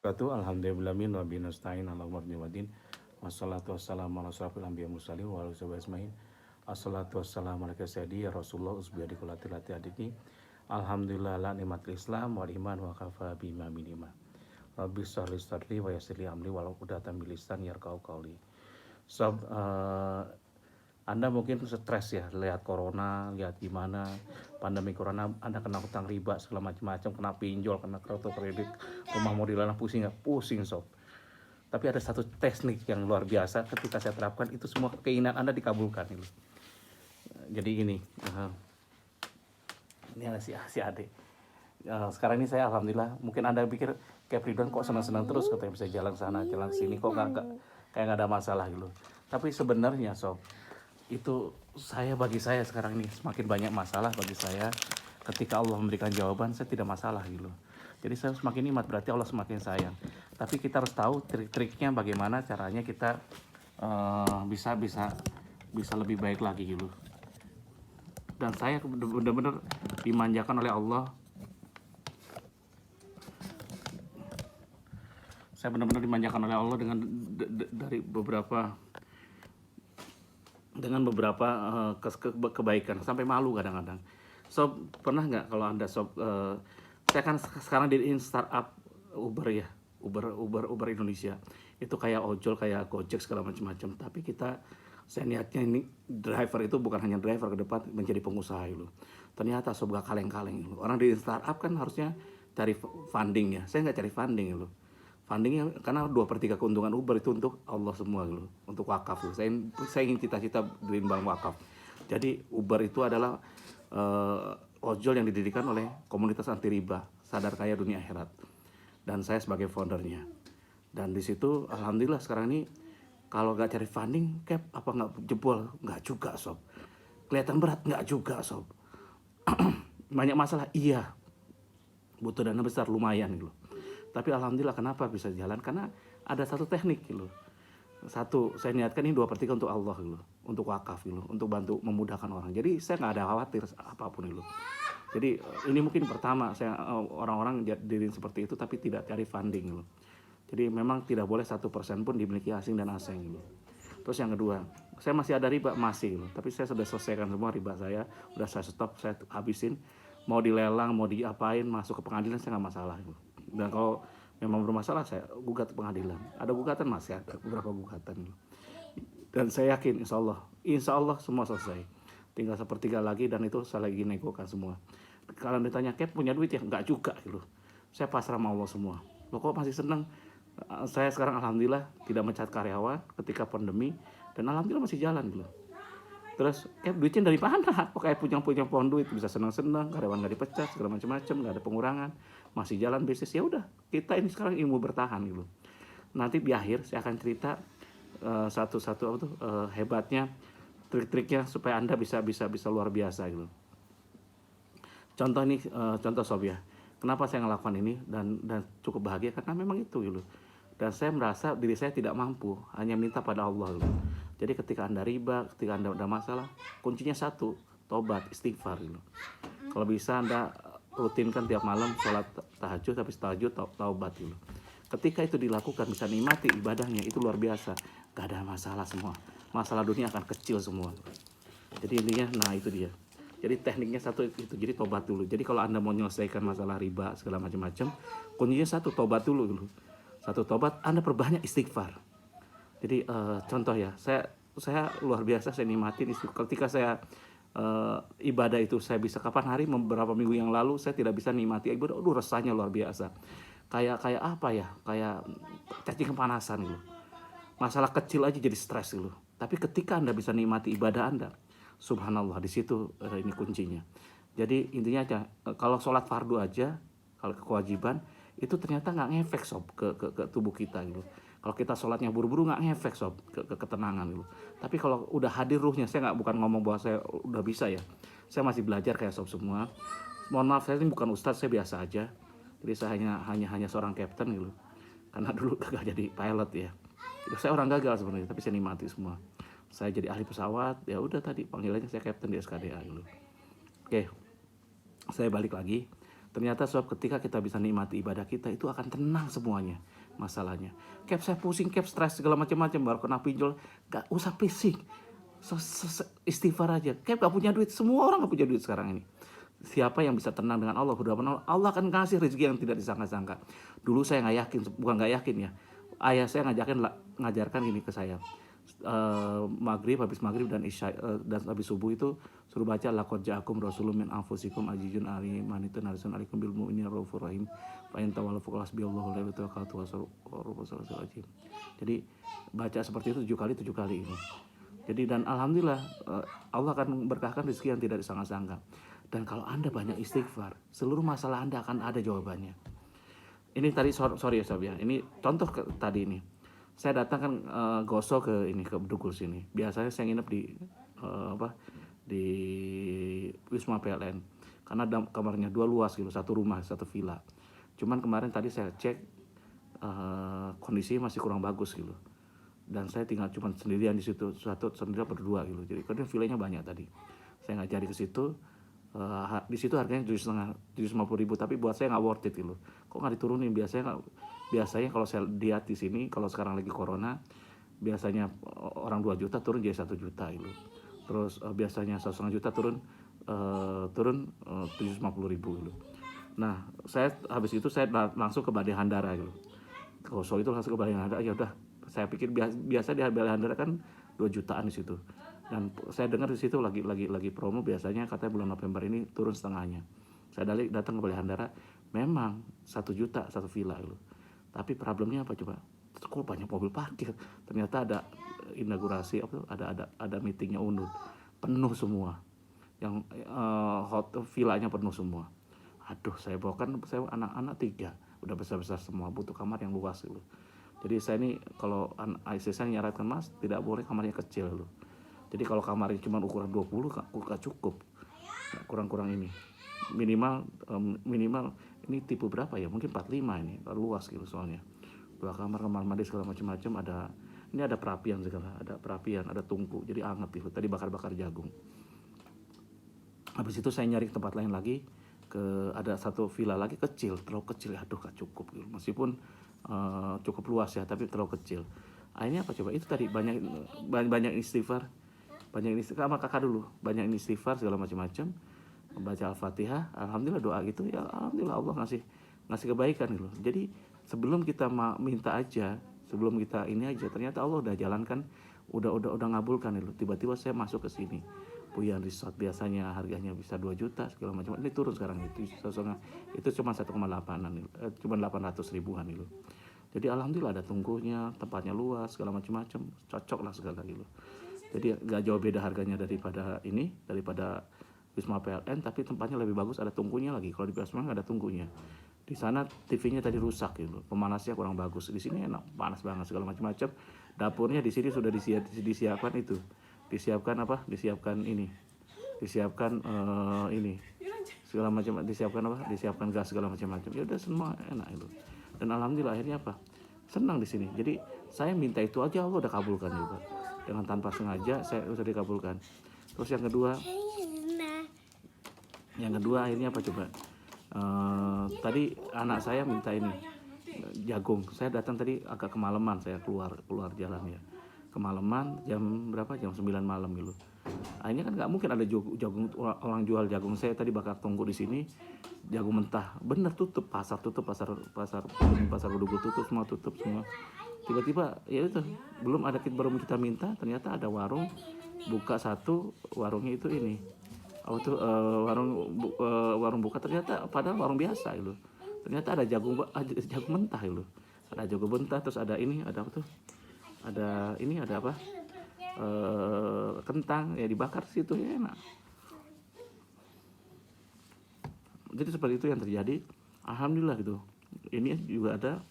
Alhamdulillah wa binasta'in ala umurni wadin. Wassalatu wassalamu ala asrafil anbiya mursalin wa ala sahbihi ajmain. Assalatu wassalamu ala sayyidi ya Rasulullah usbiyadi kulati lati adiki. Alhamdulillah la nikmatil Islam wal iman wa kafa bima minima. Rabbi sholli sadri wa yassirli amri walau qudatan bil lisan yarqau qauli. Anda mungkin stres ya, lihat corona, lihat gimana pandemi corona, Anda kena hutang riba segala macam-macam, kena pinjol, kena kartu kredit, rumah mau dilelang, pusing nggak? Pusing sob. Tapi ada satu teknik yang luar biasa ketika saya terapkan, itu semua keinginan Anda dikabulkan. Jadi ini ada si Ade. Sekarang ini saya alhamdulillah, mungkin Anda pikir kayak Ridwan kok senang-senang terus, katanya bisa jalan sana, jalan sini, kok kayak nggak ada masalah gitu. Tapi sebenarnya sob, itu bagi saya sekarang ini semakin banyak masalah bagi saya. Ketika Allah memberikan jawaban, saya tidak masalah gitu. Jadi saya semakin nikmat, berarti Allah semakin sayang. Tapi kita harus tahu trik-triknya bagaimana caranya kita bisa lebih baik lagi gitu. Dan saya benar-benar dimanjakan oleh Allah. Saya benar-benar dimanjakan oleh Allah dengan beberapa kebaikan, sampai malu kadang-kadang. Sob, pernah nggak kalau Anda sob, saya kan sekarang diriin startup Uber ya, Uber Indonesia. Itu kayak ojol, kayak Gojek segala macam-macam. Tapi saya niatnya ini driver itu bukan hanya driver, ke depan menjadi pengusaha itu. Ternyata sob gak kaleng-kaleng. Orang di startup kan harusnya cari funding ya. Saya nggak cari funding itu. Fundingnya karena 2/3 keuntungan Uber itu untuk Allah semua gitu, untuk wakaf. Saya ingin cita-cita beliin bank wakaf. Jadi Uber itu adalah ojol yang didirikan oleh komunitas anti riba, sadar kaya dunia akhirat. Dan saya sebagai foundernya. Dan di situ alhamdulillah sekarang ini kalau nggak cari funding, apa nggak jebol? Nggak juga sob. Kelihatan berat? Nggak juga sob. Banyak masalah? Iya. Butuh dana besar, lumayan gitu. Tapi alhamdulillah kenapa bisa jalan? Karena ada satu teknik gitu. Satu, saya niatkan ini 2/3 untuk Allah gitu, untuk wakaf gitu, untuk bantu memudahkan orang. Jadi saya nggak ada khawatir apapun gitu. Jadi ini mungkin pertama saya orang-orang diri seperti itu tapi tidak cari funding gitu. Jadi memang tidak boleh 1% pun dimiliki asing dan asing gitu. Terus yang kedua, saya masih ada riba masih gitu. Tapi saya sudah selesaikan semua riba saya, udah saya stop, saya habisin. Mau dilelang, mau diapain, masuk ke pengadilan saya nggak masalah gitu. Dan kalau memang bermasalah saya gugat ke pengadilan. Ada gugatan, masih ada beberapa gugatan. Dan saya yakin insya Allah semua selesai. Tinggal sepertiga lagi dan itu saya lagi negokan semua. Kalau ditanya Cap punya duit ya? Enggak juga gitu. Saya pasrah sama Allah semua. Lo kok masih senang? Saya sekarang alhamdulillah tidak mencat karyawan ketika pandemi. Dan alhamdulillah masih jalan gitu. Terus duitnya dari mana? Kok kayak punya pohon duit, bisa senang-senang, karyawan nggak dipecat segala macam-macam, nggak ada pengurangan, masih jalan bisnis. Ya udah, kita ini sekarang ilmu bertahan gitu. Nanti di akhir saya akan cerita satu-satu hebatnya, trik-triknya supaya Anda bisa luar biasa gitu. Contoh nih, contoh sob ya. Kenapa saya ngelakukan ini dan cukup bahagia karena memang itu gitu. Dan saya merasa diri saya tidak mampu, hanya minta pada Allah gitu. Jadi ketika Anda riba, ketika Anda ada masalah, kuncinya satu, tobat, istighfar gitu. Kalau bisa Anda rutinkan tiap malam sholat tahajud, habis tahajud taubat gitu. Ketika itu dilakukan, bisa nikmati ibadahnya, itu luar biasa. Gak ada masalah semua. Masalah dunia akan kecil semua. Jadi intinya, nah itu dia. Jadi tekniknya satu itu, jadi tobat dulu. Jadi kalau Anda mau menyelesaikan masalah riba segala macam-macam, kuncinya satu, tobat dulu gitu. Satu, tobat, Anda perbanyak istighfar. Jadi contoh ya, saya luar biasa, saya nikmatin ketika saya ibadah itu. Saya bisa kapan hari beberapa minggu yang lalu saya tidak bisa nikmati ibadah. Rasanya luar biasa. Kayak apa ya? Kayak cacing kepanasan gitu. Masalah kecil aja jadi stres gitu. Tapi ketika Anda bisa nikmati ibadah Anda, subhanallah, di situ ini kuncinya. Jadi intinya aja, kalau sholat fardu aja, kalau kewajiban itu ternyata nggak ngefek sob ke tubuh kita gitu. Kalau kita sholatnya buru-buru nggak ngefek sob ke ketenangan gitu. Tapi kalau udah hadir ruhnya, saya bukan ngomong bahwa saya udah bisa ya. Saya masih belajar kayak sob semua. Mohon maaf, saya ini bukan ustadz, saya biasa aja. Jadi saya hanya seorang kapten gitu. Karena dulu gak jadi pilot ya. Jadi saya orang gagal sebenarnya, tapi saya nikmati semua. Saya jadi ahli pesawat, ya udah tadi panggilannya saya kapten di SKDA gitu. Oke, saya balik lagi. Ternyata sebab ketika kita bisa nikmati ibadah kita, itu akan tenang semuanya masalahnya. Saya pusing, stres segala macam-macam, baru kena pinjol, gak usah pusing. Istighfar aja. Gak punya duit, semua orang gak punya duit sekarang ini. Siapa yang bisa tenang dengan Allah? Allah akan kasih rezeki yang tidak disangka-sangka. Dulu saya nggak yakin, bukan nggak yakin ya. Ayah saya ngajarkan ini ke saya. Habis maghrib dan isya dan habis subuh itu suruh baca laqad ja'akum rasulun min anfusikum azizun aliman itu narisun alaikum bil mu'minina raufur rahim fa in tawallaw faqul hasbiyallahu la ilaha illa huwa. Jadi baca seperti itu 7 kali ini. Jadi dan alhamdulillah Allah akan berkahkan rezeki yang tidak disangka-sangka. Dan kalau Anda banyak istighfar, seluruh masalah Anda akan ada jawabannya. Ini tadi sorry ya sob ya. Ini contoh tadi ini. Saya datang kan gosok ke Bedugul sini. Biasanya saya nginep di Wisma PLN. Karena kamarnya 2 luas gitu, 1 rumah, 1 villa. Cuman kemarin tadi saya cek kondisinya masih kurang bagus gitu. Dan saya tinggal cuma sendirian di situ, sendirian berdua gitu. Jadi karena villanya banyak tadi. Saya nggak jadi ke situ. Di situ harganya 750.000, tapi buat saya nggak worth it gitu. Kok nggak diturunin? Biasanya kalau saya lihat di sini, kalau sekarang lagi corona, biasanya orang 2 juta turun jadi 1 juta gitu. Terus biasanya 1,5 juta turun 750.000 gitu. Nah, saya habis itu saya langsung ke Balai Handara gitu. Kalau itu langsung ke Balai Handara, ya udah. Saya pikir biasa di Balai Handara kan 2 jutaan di situ. Dan saya dengar di situ lagi promo, biasanya katanya bulan November ini turun setengahnya. Saya datang ke Balai Handara, memang 1 juta 1 villa gitu. Tapi problemnya apa coba? Kok banyak mobil parkir? Ternyata ada inaugurasi ada meetingnya UNUD, penuh semua. Yang villanya penuh semua. Aduh, saya anak-anak 3, udah besar-besar semua, butuh kamar yang luas gitu. Jadi saya ini kalau istri saya nyarankan, Mas, tidak boleh kamarnya kecil loh. Jadi kalau kamarnya cuma ukuran 20 gak cukup. Kurang ini. Minimal ini tipe berapa ya? Mungkin 45 ini. Luas gitu soalnya. 2 kamar mandi segala macam-macam, ada perapian segala, ada tungku. Jadi anget gitu. Tadi bakar-bakar jagung. Habis itu saya nyari tempat lain lagi, ada 1 villa lagi kecil, terlalu kecil. Aduh, gak cukup gitu. Meskipun cukup luas ya, tapi terlalu kecil. Akhirnya apa coba? Itu tadi banyak istighfar. Sama kakak dulu, banyak istighfar segala macam-macam, membaca Al-Fatihah, alhamdulillah doa gitu ya, alhamdulillah Allah ngasih kebaikan gitu. Jadi sebelum kita minta aja, sebelum kita ini aja, ternyata Allah udah jalankan, udah ngabulkan gitu. Tiba-tiba saya masuk ke sini. Puyan Resort biasanya harganya bisa 2 juta segala macam, ini turun sekarang itu cuma 1,8an, cuma 800 ribuan gitu. Jadi alhamdulillah ada tungkunya, tempatnya luas segala macam-macam, cocok lah segala gitu. Jadi gak jauh beda harganya daripada Wisma PLN, tapi tempatnya lebih bagus, ada tungkunya lagi. Kalau di Wisma nggak ada tungkunya. Di sana TV-nya tadi rusak gitu, pemanasnya kurang bagus. Di sini enak, panas banget segala macam-macam. Dapurnya di sini sudah disiapkan itu, disiapkan ini segala macam, disiapkan gas segala macam-macam. Ya udah semua enak itu. Dan alhamdulillah akhirnya apa? Senang di sini. Jadi saya minta itu aja, Allah udah kabulkan juga. Dengan tanpa sengaja saya sudah dikabulkan. Terus yang kedua akhirnya apa coba? Tadi anak saya minta ini jagung. Saya datang tadi agak kemalaman, saya keluar jalan ya. Kemalaman jam berapa? Jam 9 malam gitu. Akhirnya kan nggak mungkin ada jagung, orang jual jagung. Saya tadi bakar tunggu di sini, jagung mentah. Bener tutup, pasar Bedugul tutup semua. Tiba-tiba ya itu belum kita minta, ternyata ada warung buka 1, warungnya itu ini warung buka, ternyata padahal warung biasa itu, ternyata ada jagung mentah itu, ada jagung mentah, terus ada kentang ya dibakar situ ya enak. Jadi seperti itu yang terjadi, alhamdulillah gitu. Ini juga ada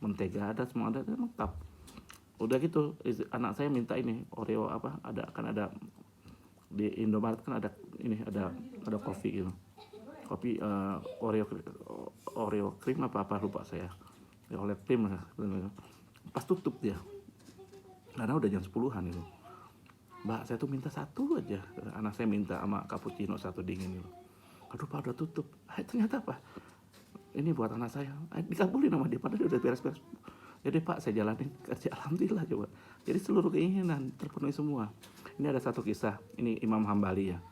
mentega, ada semua, ada lengkap. Udah gitu anak saya minta ini Oreo ada di Indomaret kan ada kopi gitu, kopi Oreo krim apa lupa saya, oleh krim pas tutup dia karena udah jam 10-an gitu. Mbak, saya tuh minta 1 aja, anak saya minta sama cappuccino 1 dingin gitu. Aduh Pak, udah tutup. Ternyata apa, ini buat anak saya, dikabulin sama dia padahal udah beres-beres. Jadi Pak saya jalanin kerja, alhamdulillah coba. Jadi seluruh keinginan terpenuhi semua. Ini ada satu kisah, ini Imam Hambali ya.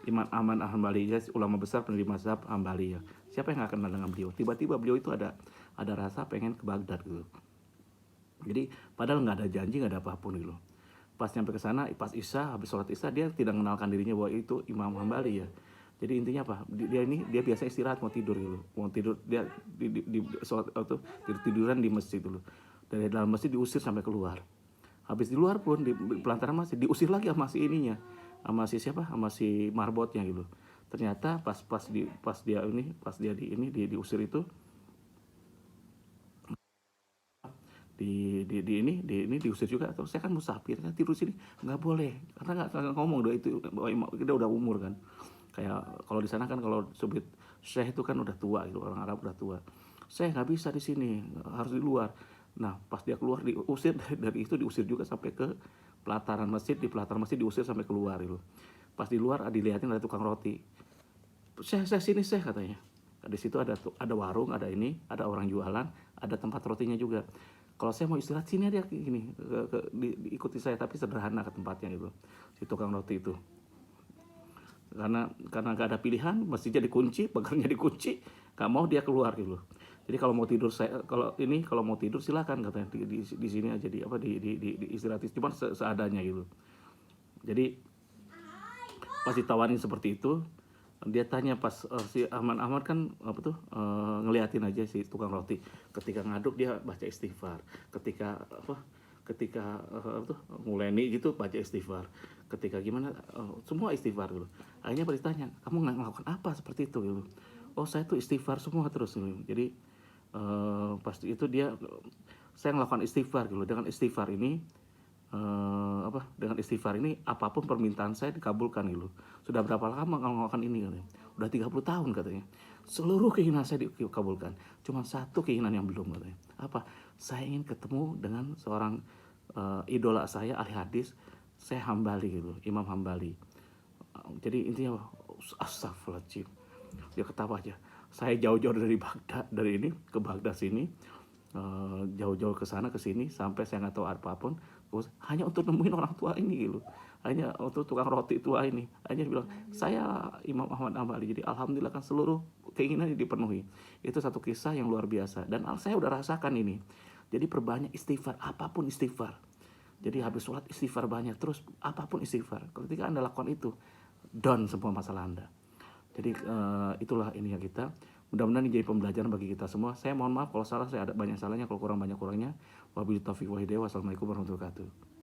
Imam Ahmad Hambali ya, ulama besar pendiri mazhab Hambali ya. Siapa yang gak kenal dengan beliau? Tiba-tiba beliau itu ada rasa pengen ke Baghdad gitu. Jadi padahal nggak ada janji, nggak ada apapun gitu. Pas nyampe ke sana, pas Isya, habis sholat Isya, dia tidak mengenalkan dirinya bahwa itu Imam Hambali ya. Jadi intinya apa? Dia biasa istirahat, mau tidur gitu. Mau tidur dia di sholat itu tiduran di masjid dulu. Dari dalam masjid diusir sampai keluar. Habis di luar pun di pelantaran masjid diusir lagi sama si ininya. Sama si siapa? Sama si marbotnya gitu. Ternyata pas dia diusir itu di diusir juga. Terus saya kan musafir, kan tidur sini nggak boleh karena nggak ngomong doa itu, kita udah umur kan. Kayak kalau di sana kan kalau sebut syekh itu kan udah tua gitu, orang Arab udah tua. Saya nggak bisa di sini, harus di luar. Nah pas dia keluar diusir dari itu, diusir juga sampai ke pelataran masjid. Di pelataran masjid diusir sampai keluar gitu. Pas di luar dilihatin ada tukang roti. Saya sini saya katanya. Di situ ada warung, ada ada orang jualan, ada tempat rotinya juga. Kalau saya mau istirahat sini aja gini, diikuti saya, tapi sederhana ke tempatnya gitu. Si tukang roti itu. Karena nggak ada pilihan, masjidnya dikunci, pagarnya dikunci, nggak mau dia keluar gitu. Jadi kalau mau tidur kalau mau tidur silakan katanya di sini aja di istirahat, cuma seadanya gitu. Jadi pas ditawarin seperti itu, dia tanya pas si Ahmad kan ngeliatin aja si tukang roti. Ketika ngaduk dia baca istighfar. Ketika nguleni gitu baca istighfar. Ketika gimana semua istighfar dulu. Akhirnya ditanya, kamu ngelakukan apa seperti itu gitu. Oh saya tuh istighfar semua terus gitu. Jadi pasti itu saya ngelakukan istighfar gitu. Dengan istighfar ini apapun permintaan saya dikabulkan gitu. Sudah berapa lama kamu melakukan ini katanya? Udah 30 tahun katanya. Seluruh keinginan saya dikabulkan. Cuma satu keinginan yang belum katanya. Apa? Saya ingin ketemu dengan seorang idola saya, ahli hadis, saya Hambali gitu, Imam Hambali. Jadi intinya astagfirullahaladzim. Dia ketawa aja. Saya jauh-jauh dari Baghdad, dari ini ke Baghdad sini, jauh-jauh ke sana ke sini sampai saya nggak tahu apapun, hanya untuk nemuin orang tua ini gitu, hanya untuk tukang roti tua ini. Hanya bilang saya Imam Ahmad Hambali. Jadi alhamdulillah kan seluruh keinginan dipenuhi. Itu satu kisah yang luar biasa dan saya udah rasakan ini. Jadi perbanyak istighfar, apapun istighfar. Jadi habis sholat istighfar banyak, terus apapun istighfar. Ketika Anda lakukan itu, down semua masalah Anda. Jadi itulah ini ya kita. Mudah-mudahan ini jadi pembelajaran bagi kita semua. Saya mohon maaf kalau salah, saya ada banyak salahnya, kalau kurang banyak kurangnya. Wabillahi taufiq wal hidayah. Wassalamualaikum warahmatullahi wabarakatuh.